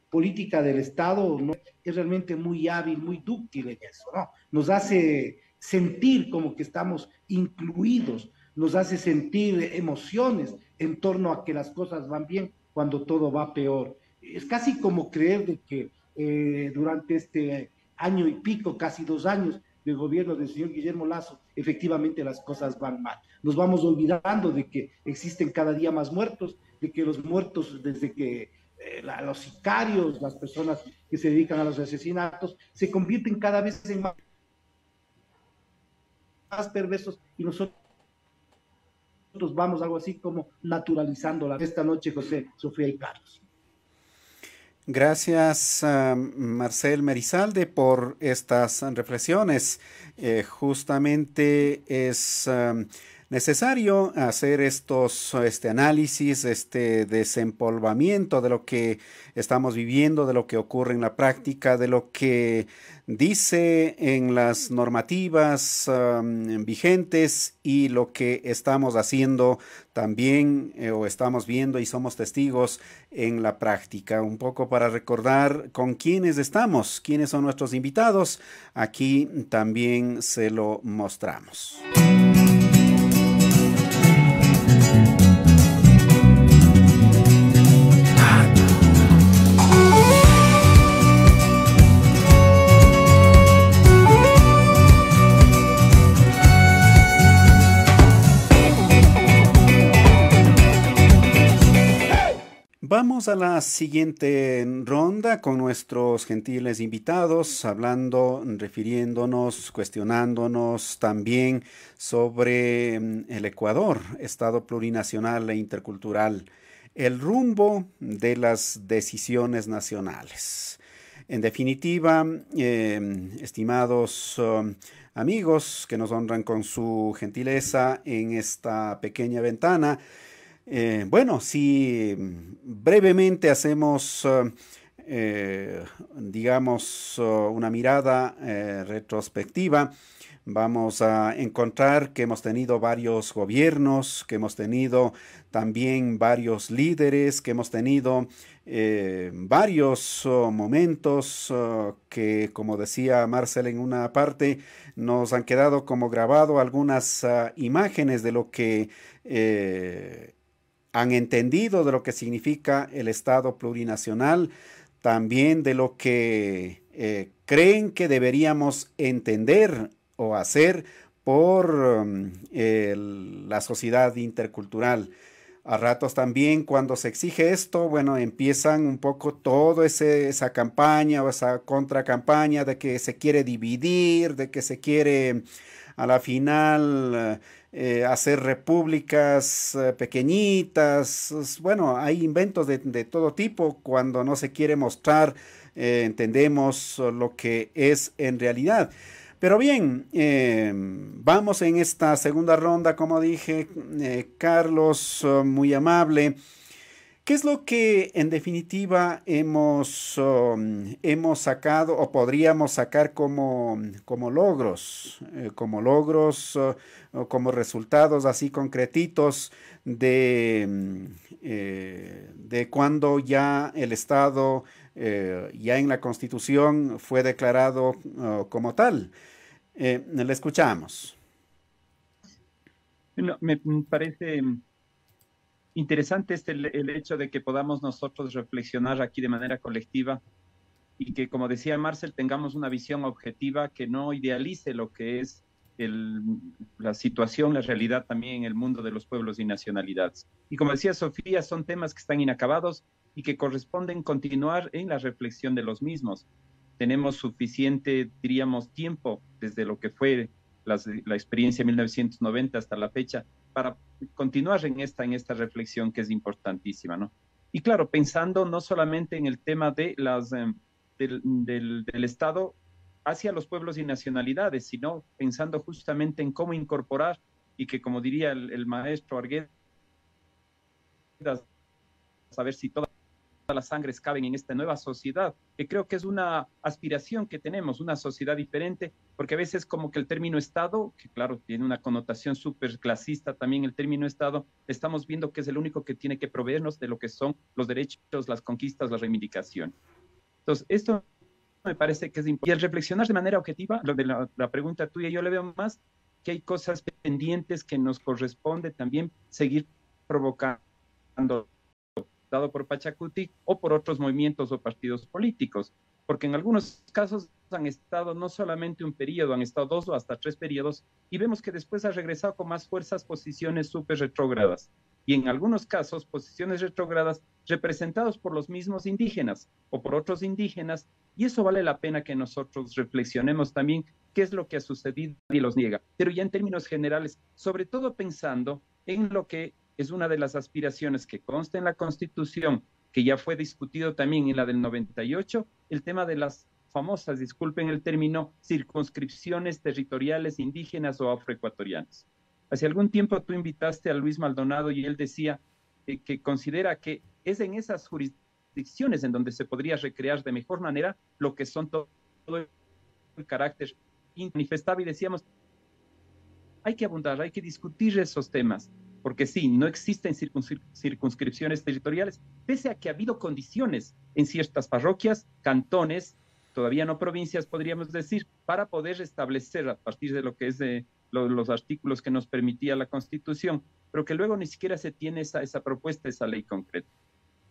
[SPEAKER 4] política del Estado, no es realmente muy hábil, muy dúctil en eso, ¿no? Nos hace sentir como que estamos incluidos, nos hace sentir emociones en torno a que las cosas van bien cuando todo va peor. Es casi como creer de que durante este año y pico, casi 2 años del gobierno del señor Guillermo Lazo, efectivamente las cosas van mal. Nos vamos olvidando de que existen cada día más muertos, de que los muertos, desde que los sicarios, las personas que se dedican a los asesinatos, se convierten cada vez en más perversos, y nosotros vamos algo así como naturalizándola. Esta noche, José, Sofía y Carlos.
[SPEAKER 1] Gracias, Marcel Merizalde, por estas reflexiones. Justamente es necesario hacer este análisis, este desempolvamiento de lo que estamos viviendo, de lo que ocurre en la práctica, de lo que dice en las normativas vigentes y lo que estamos haciendo también o estamos viendo y somos testigos en la práctica. Un poco para recordar con quiénes estamos, quiénes son nuestros invitados, aquí también se lo mostramos. Vamos a la siguiente ronda con nuestros gentiles invitados, hablando, refiriéndonos, cuestionándonos también sobre el Ecuador, Estado plurinacional e intercultural, el rumbo de las decisiones nacionales. En definitiva, estimados amigos que nos honran con su gentileza en esta pequeña ventana, bueno, si brevemente hacemos, digamos, una mirada retrospectiva, vamos a encontrar que hemos tenido varios gobiernos, que hemos tenido también varios líderes, que hemos tenido varios momentos que, como decía Marcel en una parte, nos han quedado como grabado algunas imágenes de lo que han entendido de lo que significa el Estado plurinacional, también de lo que creen que deberíamos entender o hacer por la sociedad intercultural. A ratos también cuando se exige esto, bueno, empiezan un poco todo esa campaña o esa contracampaña de que se quiere dividir, de que se quiere a la final hacer repúblicas pequeñitas. Bueno, hay inventos de todo tipo cuando no se quiere mostrar, entendemos lo que es en realidad. Pero bien, vamos en esta segunda ronda, como dije, Carlos, muy amable. ¿Qué es lo que en definitiva hemos sacado o podríamos sacar como logros, como resultados así concretitos de cuando ya el Estado, ya en la Constitución, fue declarado como tal? Le escuchamos.
[SPEAKER 2] No, me parece interesante el hecho de que podamos nosotros reflexionar aquí de manera colectiva y que, como decía Marcel, tengamos una visión objetiva que no idealice lo que es la situación, la realidad también en el mundo de los pueblos y nacionalidades. Y como decía Sofía, son temas que están inacabados y que corresponden continuar en la reflexión de los mismos. Tenemos suficiente, diríamos, tiempo desde lo que fue la experiencia de 1990 hasta la fecha para continuar en esta reflexión que es importantísima, ¿no? Y claro, pensando no solamente en el tema de del Estado hacia los pueblos y nacionalidades, sino pensando justamente en cómo incorporar y que, como diría el maestro Arguedas, saber si todas las sangres caben en esta nueva sociedad, que creo que es una aspiración que tenemos, una sociedad diferente, porque a veces como que el término Estado, que claro, tiene una connotación súper clasista también el término Estado, estamos viendo que es el único que tiene que proveernos de lo que son los derechos, las conquistas, la reivindicación. Entonces, esto me parece que es importante. Y al reflexionar de manera objetiva, lo de la pregunta tuya, yo le veo más que hay cosas pendientes que nos corresponde también seguir provocando, dado por Pachacuti o por otros movimientos o partidos políticos, porque en algunos casos han estado no solamente un periodo, han estado 2 o hasta 3 periodos, y vemos que después ha regresado con más fuerzas posiciones súper retrógradas, y en algunos casos posiciones retrógradas representados por los mismos indígenas o por otros indígenas, y eso vale la pena que nosotros reflexionemos también qué es lo que ha sucedido y los niega, pero ya en términos generales, sobre todo pensando en lo que es una de las aspiraciones que consta en la Constitución, que ya fue discutido también en la del 98, el tema de las famosas, disculpen el término, circunscripciones territoriales indígenas o afroecuatorianas. Hace algún tiempo tú invitaste a Luis Maldonado y él decía que considera que es en esas jurisdicciones en donde se podría recrear de mejor manera lo que son todo el carácter manifestable, y decíamos, hay que abundar, hay que discutir esos temas, porque sí, no existen circunscripciones territoriales, pese a que ha habido condiciones en ciertas parroquias, cantones, todavía no provincias, podríamos decir, para poder establecer a partir de lo que es de los artículos que nos permitía la Constitución, pero que luego ni siquiera se tiene esa propuesta, esa ley concreta.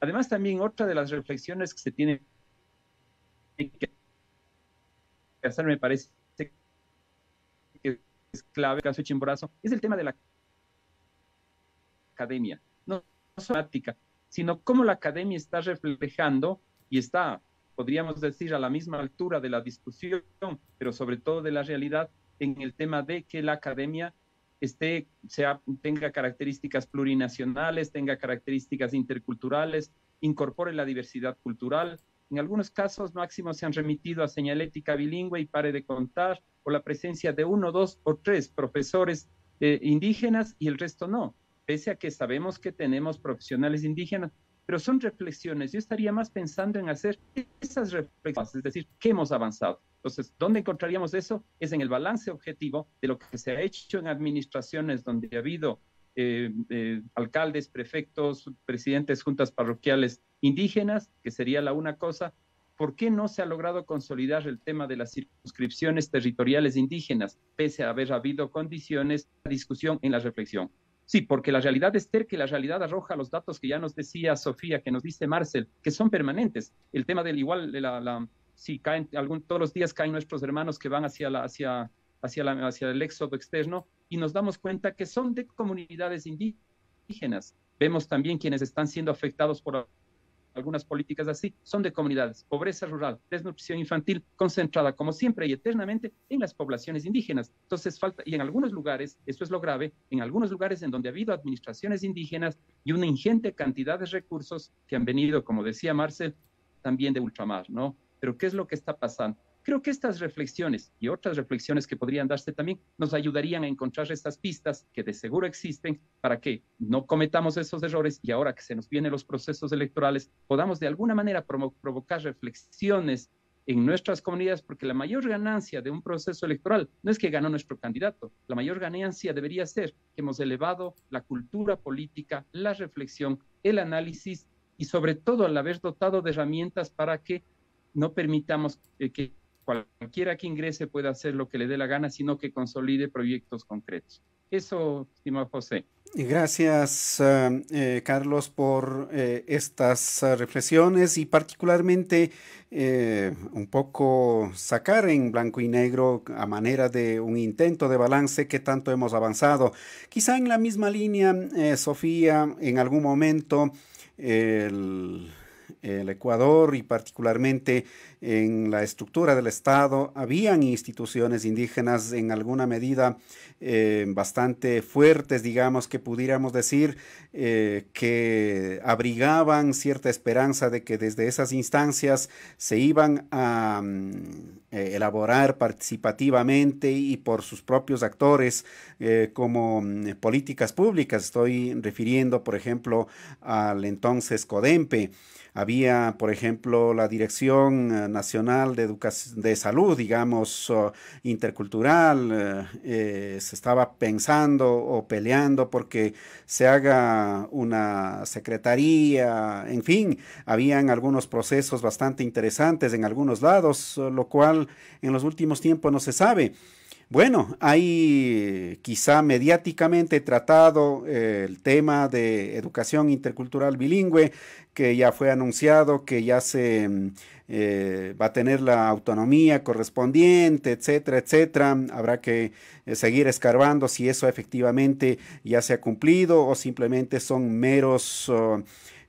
[SPEAKER 2] Además, también otra de las reflexiones que se tiene que hacer, me parece que es clave, el caso de Chimborazo, es el tema de la academia, no somática, sino cómo la academia está reflejando y está, podríamos decir, a la misma altura de la discusión, pero sobre todo de la realidad, en el tema de que la academia tenga características plurinacionales, tenga características interculturales, incorpore la diversidad cultural. En algunos casos máximos se han remitido a señalética bilingüe y pare de contar, o la presencia de 1, 2 o 3 profesores indígenas y el resto no, pese a que sabemos que tenemos profesionales indígenas, pero son reflexiones. Yo estaría más pensando en hacer esas reflexiones, es decir, ¿qué hemos avanzado? Entonces, ¿dónde encontraríamos eso? Es en el balance objetivo de lo que se ha hecho en administraciones donde ha habido alcaldes, prefectos, presidentes, juntas parroquiales indígenas, que sería la una cosa. ¿Por qué no se ha logrado consolidar el tema de las circunscripciones territoriales indígenas, pese a haber habido condiciones de discusión en la reflexión? Sí, porque la realidad es que la realidad arroja los datos que ya nos decía Sofía, que nos dice Marcel, que son permanentes. El tema del igual, sí, todos los días caen nuestros hermanos que van hacia el éxodo externo, y nos damos cuenta que son de comunidades indígenas. Vemos también quienes están siendo afectados por algunas políticas así, son de comunidades, pobreza rural, desnutrición infantil, concentrada como siempre y eternamente en las poblaciones indígenas. Entonces falta, y en algunos lugares, esto es lo grave, en algunos lugares en donde ha habido administraciones indígenas y una ingente cantidad de recursos que han venido, como decía Marcel, también de ultramar, ¿no? Pero ¿qué es lo que está pasando? Creo que estas reflexiones y otras reflexiones que podrían darse también nos ayudarían a encontrar estas pistas que de seguro existen para que no cometamos esos errores, y ahora que se nos vienen los procesos electorales podamos de alguna manera provocar reflexiones en nuestras comunidades, porque la mayor ganancia de un proceso electoral no es que ganó nuestro candidato, la mayor ganancia debería ser que hemos elevado la cultura política, la reflexión, el análisis, y sobre todo al haber dotado de herramientas para que no permitamos que cualquiera que ingrese pueda hacer lo que le dé la gana, sino que consolide proyectos concretos. Eso, estimado José.
[SPEAKER 1] Gracias, Carlos, por estas reflexiones y particularmente un poco sacar en blanco y negro a manera de un intento de balance qué tanto hemos avanzado. Quizá en la misma línea, Sofía, en algún momento el Ecuador y particularmente en la estructura del Estado habían instituciones indígenas en alguna medida bastante fuertes, digamos, que pudiéramos decir que abrigaban cierta esperanza de que desde esas instancias se iban a elaborar participativamente y por sus propios actores como políticas públicas. Estoy refiriendo, por ejemplo, al entonces CODEMPE. Había, por ejemplo, la Dirección Nacional de Salud, digamos, intercultural. Se estaba pensando o peleando porque se haga una secretaría. En fin, habían algunos procesos bastante interesantes en algunos lados, lo cual en los últimos tiempos no se sabe. Bueno, hay quizá mediáticamente tratado el tema de educación intercultural bilingüe, que ya fue anunciado, que ya se va a tener la autonomía correspondiente, etcétera, etcétera. Habrá que seguir escarbando si eso efectivamente ya se ha cumplido o simplemente son meros,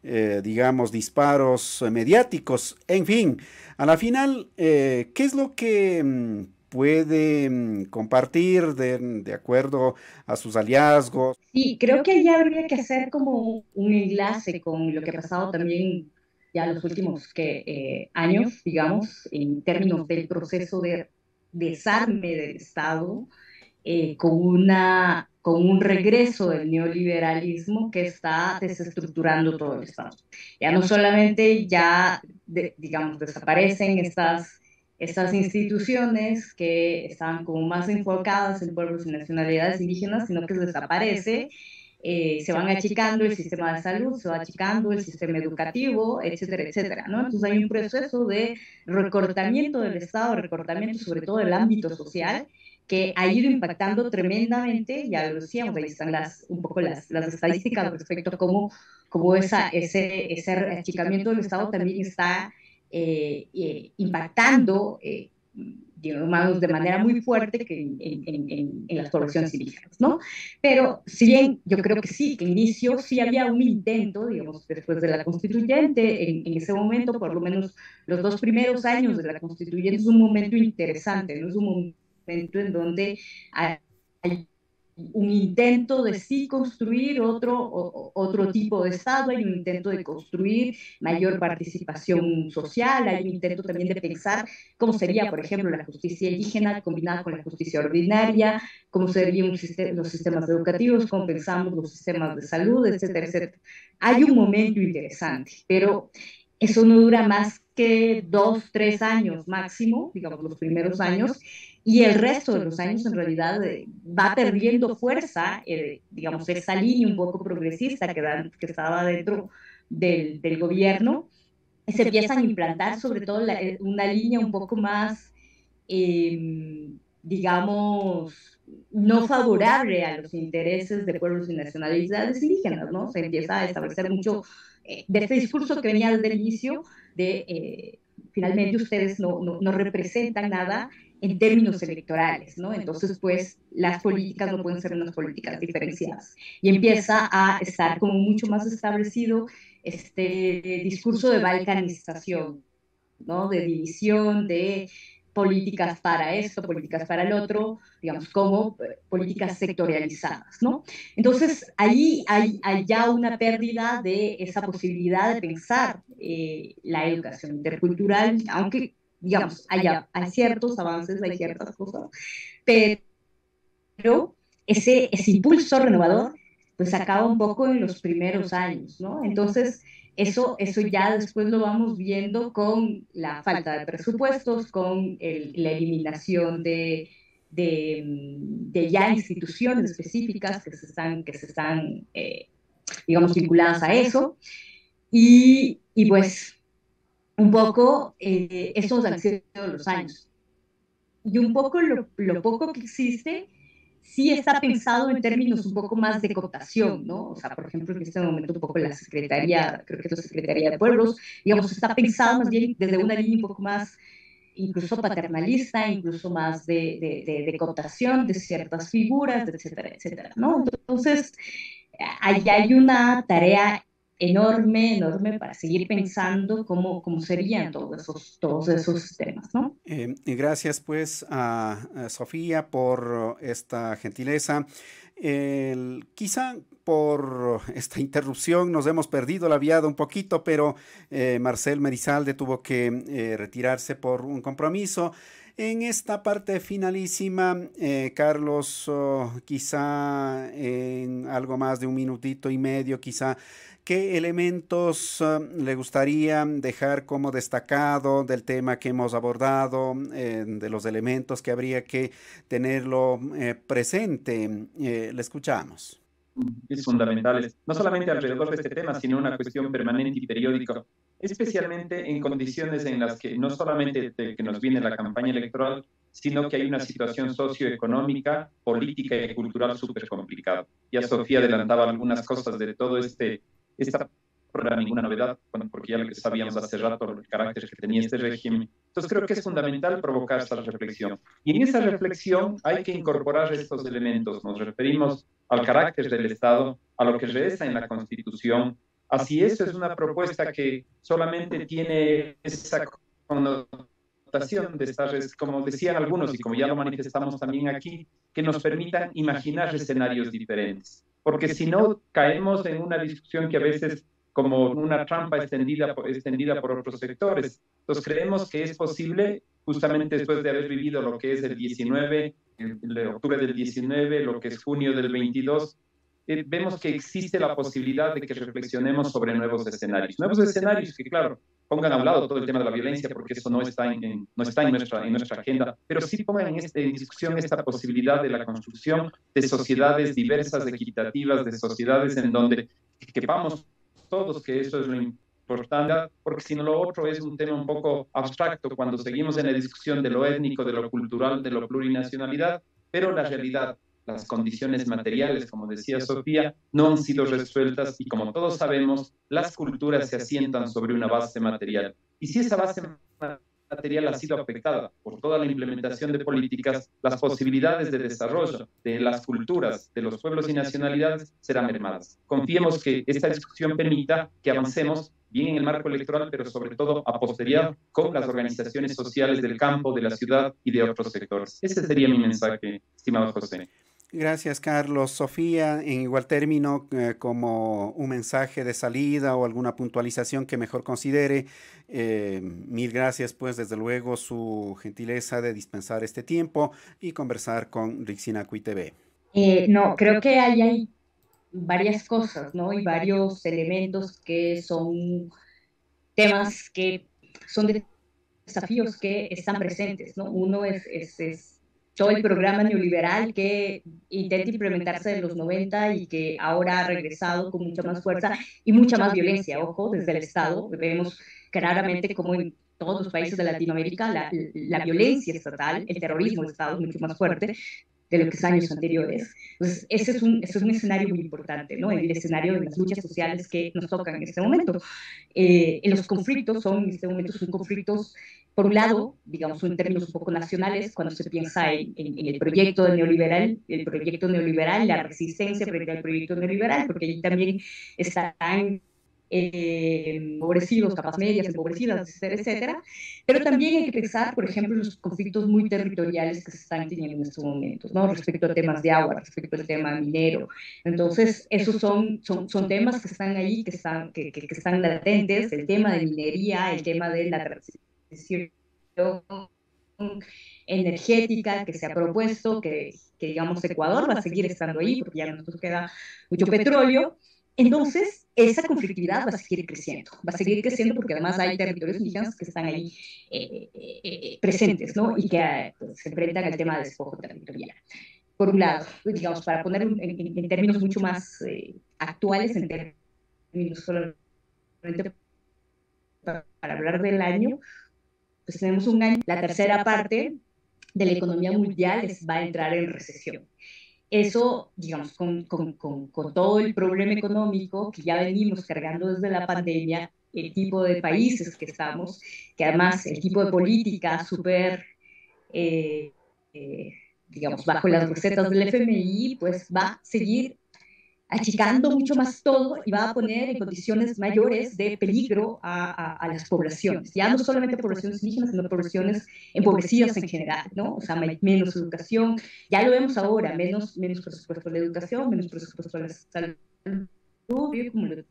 [SPEAKER 1] digamos, disparos mediáticos. En fin, a la final, ¿qué es lo que puede compartir de acuerdo a sus hallazgos?
[SPEAKER 3] Sí, creo que ya habría que hacer como un enlace con lo que ha pasado también ya los últimos años, digamos, en términos del proceso de desarme del Estado, con un regreso del neoliberalismo que está desestructurando todo el Estado. Ya no solamente digamos, desaparecen estas instituciones que estaban como más enfocadas en pueblos y nacionalidades indígenas, sino que desaparece, se van achicando el sistema de salud, se va achicando el sistema educativo, etcétera, etcétera, ¿no? Entonces hay un proceso de recortamiento del Estado, recortamiento sobre todo del ámbito social, que ha ido impactando tremendamente, ya lo decíamos, ahí están un poco las estadísticas respecto a cómo ese achicamiento del Estado también está impactando digamos, de manera muy fuerte en las poblaciones indígenas, ¿no? Pero si bien yo creo que sí, que inicio sí había un intento, digamos, después de la constituyente, en ese momento, por lo menos los 2 primeros años de la constituyente, es un momento interesante, ¿no? Es un momento en donde hay un intento de sí construir otro tipo de Estado, hay un intento de construir mayor participación social, hay un intento también de pensar cómo sería, por ejemplo, la justicia indígena combinada con la justicia ordinaria, cómo serían los sistemas educativos, cómo pensamos los sistemas de salud, etcétera, etcétera. Hay un momento interesante, pero eso no dura más que 2, 3 años máximo, digamos los primeros años, y el resto de los años en realidad va perdiendo fuerza, digamos, esa línea un poco progresista que estaba dentro del gobierno, y se empiezan a implantar sobre todo una línea un poco más, digamos, no favorable a los intereses de pueblos y nacionalidades indígenas, ¿no? Se empieza a establecer mucho de este discurso que venía desde el inicio de finalmente ustedes no representan nada en términos electorales, ¿no? Entonces, pues, las políticas no pueden ser unas políticas diferenciadas. Y empieza a estar como mucho más establecido este discurso de balcanización, ¿no? De división, de políticas para esto, políticas para el otro, digamos, como políticas sectorializadas, ¿no? Entonces, ahí hay ya una pérdida de esa posibilidad de pensar la educación intercultural, aunque, digamos, hay ciertos avances, hay ciertas cosas, pero ese impulso renovador pues acaba un poco en los primeros años, ¿no? Entonces, eso ya después lo vamos viendo con la falta de presupuestos, con la eliminación de ya instituciones específicas que se están digamos, vinculadas a eso. Y pues, un poco, esos han sido los años. Y un poco lo poco que existe sí está pensado en términos un poco más de cooptación, ¿no? O sea, por ejemplo, en este momento un poco la Secretaría, creo que es la Secretaría de Pueblos, digamos, está pensado más bien desde una línea un poco más incluso paternalista, incluso más de cooptación de ciertas figuras, etcétera, etcétera, ¿no? Entonces, ahí hay una tarea enorme, enorme para seguir pensando cómo serían todos esos temas, ¿no?
[SPEAKER 1] Y gracias pues a Sofía por esta gentileza. Quizá por esta interrupción nos hemos perdido la viada un poquito, pero Marcel Merizalde tuvo que retirarse por un compromiso. En esta parte finalísima, Carlos, quizá en algo más de 1 minutito y medio, quizá, ¿qué elementos le gustaría dejar como destacado del tema que hemos abordado, de los elementos que habría que tenerlo presente? Le escuchamos.
[SPEAKER 2] Es fundamental, no solamente alrededor de este tema, sino una cuestión permanente y periódica, especialmente en condiciones en las que no solamente de que nos viene la campaña electoral, sino que hay una situación socioeconómica, política y cultural súper complicada. Ya Sofía adelantaba algunas cosas de todo esta no era ninguna novedad, porque ya lo que sabíamos hace rato, el carácter que tenía este régimen. Entonces creo que es fundamental provocar esta reflexión. Y en esa reflexión hay que incorporar estos elementos. Nos referimos al carácter del Estado, a lo que reza en la Constitución. Así eso es una propuesta que solamente tiene esa connotación de estar, como decían algunos y como ya lo manifestamos también aquí, que nos permitan imaginar escenarios diferentes. Porque si no, caemos en una discusión que a veces como una trampa extendida por otros sectores. Entonces creemos que es posible, justamente después de haber vivido lo que es el 19, el octubre del 19, lo que es junio del 22, vemos que existe la posibilidad de que reflexionemos sobre nuevos escenarios que, claro, pongan a un lado todo el tema de la violencia, porque eso no está no está en nuestra agenda, pero sí pongan en discusión esta posibilidad de la construcción de sociedades diversas, equitativas, de sociedades en donde quepamos todos, que eso es lo importante, porque si no lo otro es un tema un poco abstracto cuando seguimos en la discusión de lo étnico, de lo cultural, de lo plurinacionalidad, pero la realidad, las condiciones materiales, como decía Sofía, no han sido resueltas y como todos sabemos, las culturas se asientan sobre una base material. Y si esa base material ha sido afectada por toda la implementación de políticas, las posibilidades de desarrollo de las culturas, de los pueblos y nacionalidades serán mermadas. Confiemos que esta discusión permita que avancemos bien en el marco electoral, pero sobre todo a posterior con las organizaciones sociales del campo, de la ciudad y de otros sectores. Ese sería mi mensaje, estimado José.
[SPEAKER 1] Gracias, Carlos. Sofía, en igual término, como un mensaje de salida o alguna puntualización que mejor considere, mil gracias, pues, desde luego, su gentileza de dispensar este tiempo y conversar con Rixinacuy TV.
[SPEAKER 3] No, creo que hay varias cosas, ¿no? Y varios elementos que son temas que son desafíos que están presentes, ¿no? Uno es todo el programa neoliberal que intenta implementarse en los 90 y que ahora ha regresado con mucha más fuerza y mucha más violencia, ojo, desde el Estado. Vemos claramente cómo en todos los países de Latinoamérica la violencia estatal, el terrorismo de Estado es mucho más fuerte de lo que es años anteriores. Entonces, ese es un escenario muy importante, ¿no? El escenario de las luchas sociales que nos tocan en este momento. En los conflictos en este momento son conflictos, por un lado, digamos, en términos un poco nacionales, cuando se piensa en el proyecto neoliberal, la resistencia frente al proyecto neoliberal, porque ahí también están empobrecidos, capas medias empobrecidas, etcétera, etcétera. Pero también hay que pensar, por ejemplo, en los conflictos muy territoriales que se están teniendo en estos momentos, ¿no? Respecto a temas de agua, respecto al tema minero. Entonces, esos son temas que están ahí, que están latentes, el tema de minería, el tema de la transición energética que se ha propuesto, que digamos Ecuador va a seguir estando ahí porque ya nos queda mucho petróleo. Entonces, esa conflictividad va a seguir creciendo porque además hay territorios indígenas que están ahí presentes, ¿no? Y que pues, se enfrentan al tema del despojo territorial. Por un lado, digamos, para poner en términos mucho más actuales, en términos solamente para hablar del año, pues tenemos un año, la tercera parte de la economía mundial va a entrar en recesión. Eso, digamos, con todo el problema económico que ya venimos cargando desde la pandemia, el tipo de países que estamos, que además el tipo de política súper, digamos, bajo las recetas del FMI, pues va a seguir achicando mucho más todo y va a poner en condiciones mayores de peligro a las poblaciones, ya no solamente poblaciones indígenas, sino poblaciones empobrecidas en general, ¿no? O sea, menos educación, ya lo vemos ahora, menos presupuesto a la educación, menos presupuesto a la salud, como lo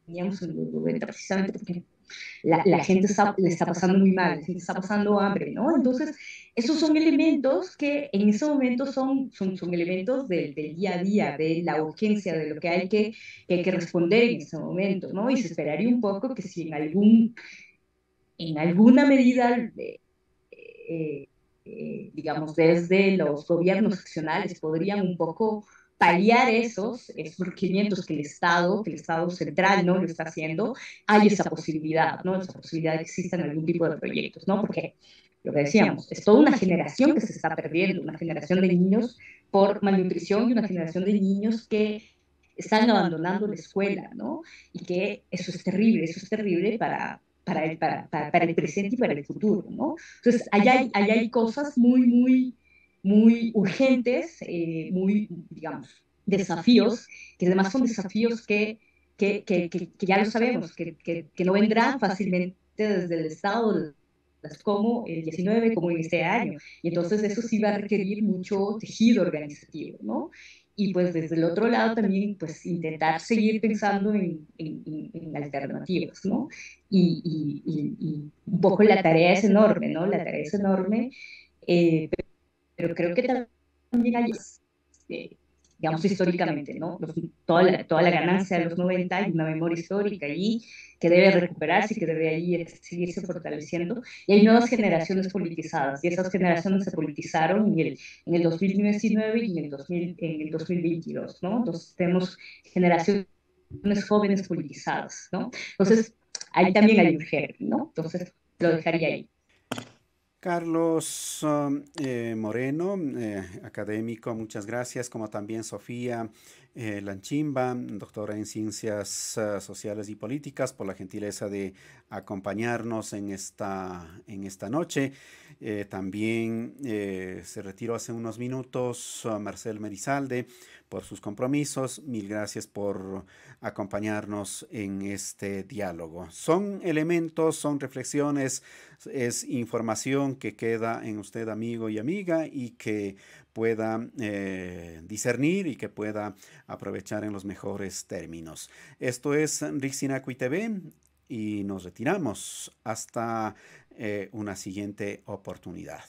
[SPEAKER 3] teníamos en los 90, precisamente porque la gente le está pasando muy mal, la gente está pasando hambre, ¿no? Entonces, esos son elementos que en ese momento son elementos del día a día, de la urgencia, de lo que hay que responder en ese momento, ¿no? Y se esperaría un poco que si en alguna medida, digamos, desde los gobiernos nacionales podrían un poco paliar esos requerimientos que el Estado central no lo está haciendo, hay esa posibilidad, ¿no? Esa posibilidad de que existan algún tipo de proyectos, ¿no? Porque lo que decíamos, es toda una generación que se está perdiendo, una generación de niños por malnutrición y una generación de niños que están abandonando la escuela, ¿no? Y que eso es terrible para el presente y para el futuro, ¿no? Entonces, allá hay cosas muy urgentes, muy, digamos, desafíos, que además son desafíos que ya lo sabemos, que no vendrán fácilmente desde el Estado, como el 19, como en este año. Y entonces eso sí va a requerir mucho tejido organizativo, ¿no? y pues desde el otro lado también pues intentar seguir pensando en alternativas, ¿no? Y un poco la tarea es enorme, ¿no? La tarea es enorme, eh, pero creo que también hay, eh, digamos, históricamente, ¿no? Toda la ganancia de los 90 hay una memoria histórica allí que debe recuperarse y que debe ahí seguirse fortaleciendo. Y hay nuevas generaciones politizadas, y esas generaciones se politizaron en el 2019 y en el 2022, ¿no? Entonces tenemos generaciones jóvenes politizadas, ¿no? Entonces, ahí también hay un germen, ¿no? Entonces, lo dejaría ahí.
[SPEAKER 1] Carlos Moreno, académico, muchas gracias, como también Sofía Lanchimba, doctora en Ciencias Sociales y Políticas, por la gentileza de acompañarnos en esta noche. También se retiró hace unos minutos Marcel Merizalde por sus compromisos. Mil gracias por acompañarnos en este diálogo. Son elementos, son reflexiones, es información que queda en usted, amigo y amiga, y que pueda discernir y que pueda aprovechar en los mejores términos. Esto es Rixinacui TV y nos retiramos hasta una siguiente oportunidad.